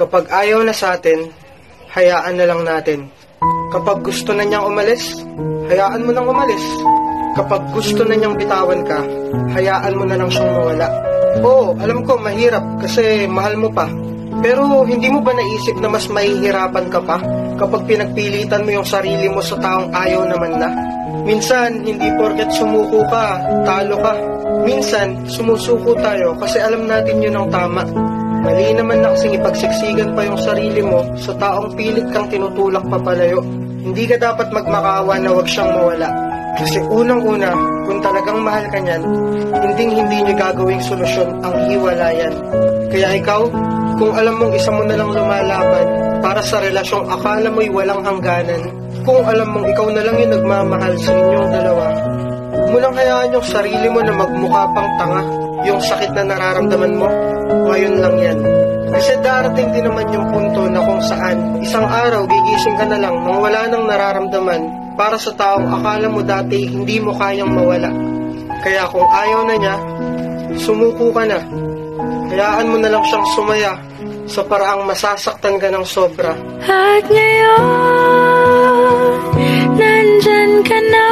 Kapag ayaw na sa atin, hayaan na lang natin. Kapag gusto na niyang umalis, hayaan mo nang umalis. Kapag gusto na niyang bitawan ka, hayaan mo na lang siyang mawala. Oo, alam ko mahirap kasi mahal mo pa. Pero hindi mo ba naisip na mas mahihirapan ka pa kapag pinagpilitan mo yung sarili mo sa taong ayaw naman na? Minsan, hindi porket sumuko ka, talo ka. Minsan, sumusuko tayo kasi alam natin yun ang tama. Mali naman na kasing ipagsiksikan pa yung sarili mo sa taong pilit kang tinutulak papalayo. Hindi ka dapat magmakawa na wag siyang mawala. Kasi unang-una, kung talagang mahal ka niyan, hindi niyo gagawing solusyon ang hiwalayan. Kaya ikaw, kung alam mong isa mo na lang lumalaban para sa relasyong akala mo'y walang hangganan, kung alam mong ikaw na lang yung nagmamahal sa inyong dalawa, huwag mo lang hayaan yung sarili mo na magmukha pang tanga. Yung sakit na nararamdaman mo, ngayon lang yan. Kasi darating din naman yung punto na kung saan isang araw gigising ka na lang nang wala nang nararamdaman para sa taong akala mo dati hindi mo kayang mawala. Kaya kung ayaw na niya, sumuko ka na. Hayaan mo na lang siyang sumaya sa paraang masasaktan ka ng sobra. At ngayon, nandyan ka na.